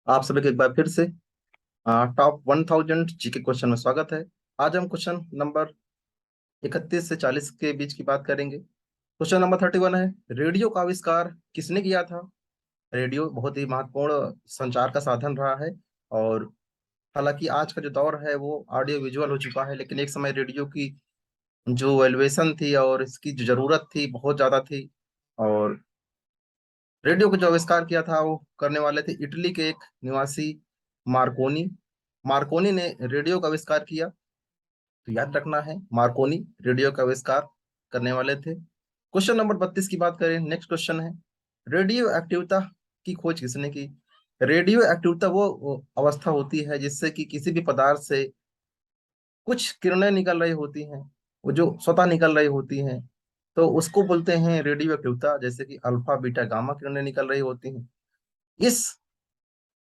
आप सभी का एक बार फिर से टॉप 1000 जीके क्वेश्चन में स्वागत है। आज हम क्वेश्चन नंबर 31 से 40 के बीच की बात करेंगे। क्वेश्चन नंबर 31 है, रेडियो का आविष्कार किसने किया था? रेडियो बहुत ही महत्वपूर्ण संचार का साधन रहा है। और हालांकि आज का जो दौर है वो ऑडियो विजुअल हो चुका है, लेकिन एक समय रेडियो की जो वैल्यूएशन थी और इसकी जो जरूरत थी बहुत ज्यादा थी। और रेडियो को जो आविष्कार किया था वो करने वाले थे इटली के एक निवासी मार्कोनी। मार्कोनी ने रेडियो का आविष्कार किया, तो याद रखना है मार्कोनी रेडियो का आविष्कार करने वाले थे। क्वेश्चन नंबर 32 की बात करें, नेक्स्ट क्वेश्चन है, रेडियो एक्टिविता की खोज किसने की? रेडियो एक्टिविता वो अवस्था होती है जिससे कि किसी भी पदार्थ से कुछ किरणें निकल रही होती हैं, वो जो स्वतः निकल रही होती हैं, तो उसको बोलते हैं रेडियो एक्टिविता। जैसे कि अल्फा बीटा गामा किरणें निकल रही होती हैं। इस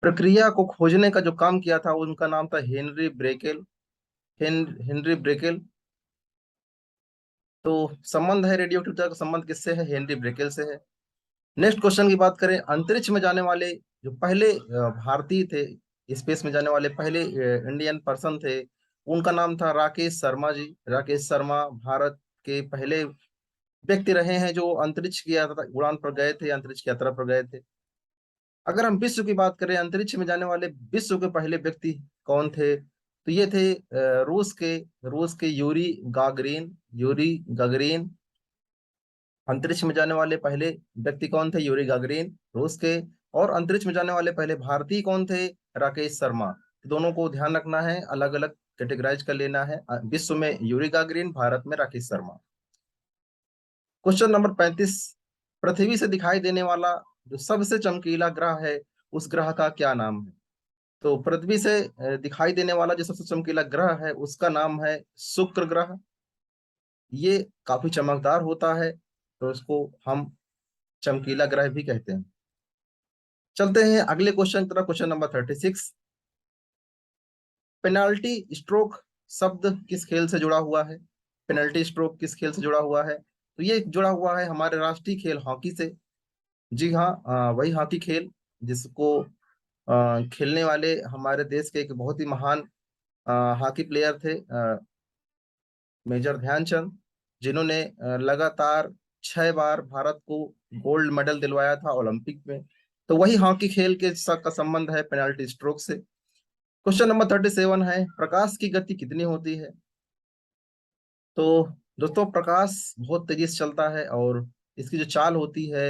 प्रक्रिया को खोजने का जो काम किया था उनका नाम था हेनरी ब्रेकेल। Henry brachial. तो संबंध है रेडियो एक्टिविटी का संबंध किससे है? हेनरी ब्रेकेल से है। नेक्स्ट क्वेश्चन की बात करें, अंतरिक्ष में जाने वाले जो पहले भारतीय थे, स्पेस में जाने वाले पहले इंडियन पर्सन थे, उनका नाम था राकेश शर्मा जी। राकेश शर्मा भारत के पहले व्यक्ति रहे हैं जो अंतरिक्ष की उड़ान पर गए थे, अंतरिक्ष की यात्रा पर गए थे। अगर हम विश्व की बात करें, अंतरिक्ष में जाने वाले विश्व के पहले व्यक्ति कौन थे, तो ये थे रूस के यूरी गागरिन। यूरी गागरिन अंतरिक्ष में जाने वाले पहले व्यक्ति कौन थे? यूरी गागरिन, रूस के। और अंतरिक्ष में जाने वाले पहले भारतीय कौन थे? राकेश शर्मा। दोनों को ध्यान रखना है, अलग अलग कैटेगराइज कर लेना है। विश्व में यूरी गागरिन, भारत में राकेश शर्मा। क्वेश्चन नंबर 35, पृथ्वी से दिखाई देने वाला जो सबसे चमकीला ग्रह है, उस ग्रह का क्या नाम है? तो पृथ्वी से दिखाई देने वाला जो सबसे चमकीला ग्रह है उसका नाम है शुक्र ग्रह। ये काफी चमकदार होता है, तो इसको हम चमकीला ग्रह भी कहते हैं। चलते हैं अगले क्वेश्चन की तरफ। क्वेश्चन नंबर 36, पेनाल्टी स्ट्रोक शब्द किस खेल से जुड़ा हुआ है? पेनल्टी स्ट्रोक किस खेल से जुड़ा हुआ है? तो ये जुड़ा हुआ है हमारे राष्ट्रीय खेल हॉकी से। जी हाँ, वही हॉकी खेल जिसको खेलने वाले हमारे देश के एक बहुत ही महान हॉकी प्लेयर थे, मेजर ध्यानचंद, जिन्होंने लगातार 6 बार भारत को गोल्ड मेडल दिलवाया था ओलंपिक में। तो वही हॉकी खेल के साथ का संबंध है पेनल्टी स्ट्रोक से। क्वेश्चन नंबर 37 है, प्रकाश की गति कितनी होती है? तो दोस्तों, प्रकाश बहुत तेजी से चलता है और इसकी जो चाल होती है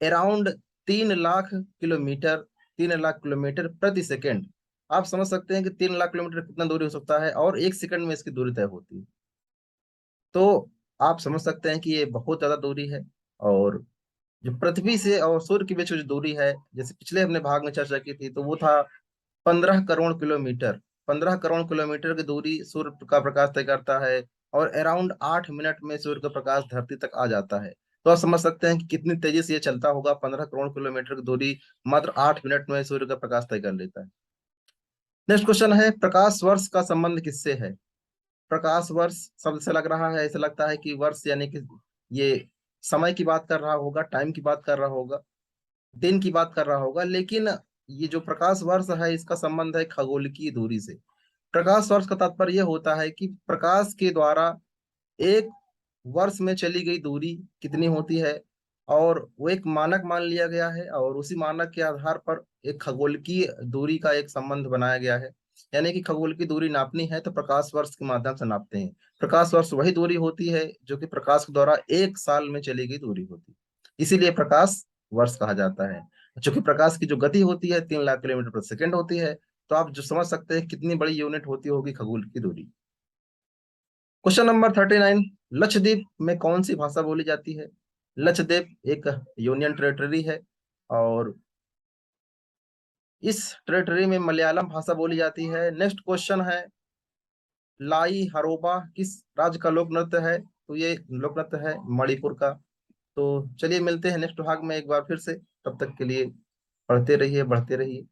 around 3 lakh kilometre, 3 lakh kilometre प्रति सेकेंड। आप समझ सकते हैं कि 3 लाख किलोमीटर कितना दूरी हो सकता है, और 1 सेकंड में इसकी दूरी तय होती है। तो आप समझ सकते हैं कि ये बहुत ज्यादा दूरी है। और जो पृथ्वी से और सूर्य के बीच की जो दूरी है, जैसे पिछले हमने भाग में चर्चा की थी, तो वो था 15 करोड़ किलोमीटर। 15 करोड़ किलोमीटर की दूरी सूर्य का प्रकाश तय करता है, और अराउंड 8 मिनट में सूर्य का प्रकाश धरती तक आ जाता है। तो आप समझ सकते हैं कि कितनी तेजी से ये चलता होगा। 15 करोड़ किलोमीटर की दूरी मात्र 8 मिनट में सूर्य का प्रकाश तय कर लेता है। नेक्स्ट क्वेश्चन है, प्रकाश वर्ष का संबंध किससे है? प्रकाश वर्ष शब्द से लग रहा है, ऐसा लगता है कि वर्ष यानी कि ये समय की बात कर रहा होगा, टाइम की बात कर रहा होगा, दिन की बात कर रहा होगा, लेकिन ये जो प्रकाश वर्ष है इसका संबंध है खगोल की दूरी से। प्रकाश वर्ष का तात्पर्य यह होता है कि प्रकाश के द्वारा एक वर्ष में चली गई दूरी कितनी होती है, और वो एक मानक मान लिया गया है, और उसी मानक के आधार पर एक खगोल की दूरी का एक संबंध बनाया गया है। यानी कि खगोल की दूरी नापनी है तो प्रकाश वर्ष के माध्यम से नापते हैं। प्रकाश वर्ष वही दूरी होती है जो कि प्रकाश के द्वारा 1 साल में चली गई दूरी होती है, इसीलिए प्रकाश वर्ष कहा जाता है। चूंकि प्रकाश की जो गति होती है 3 लाख किलोमीटर प्रति सेकंड होती है, तो आप जो समझ सकते हैं कितनी बड़ी यूनिट होती होगी खगोल की दूरी। क्वेश्चन नंबर 39, लक्षद्वीप में कौन सी भाषा बोली जाती है? लक्षद्वीप एक यूनियन टेरिटरी है, और इस टेरिटरी में मलयालम भाषा बोली जाती है। नेक्स्ट क्वेश्चन है, लाई हरोबा किस राज्य का लोक नृत्य है? तो ये लोक नृत्य है मणिपुर का। तो चलिए मिलते हैं नेक्स्ट भाग में एक बार फिर से। तब तक के लिए पढ़ते रहिए, बढ़ते रहिए।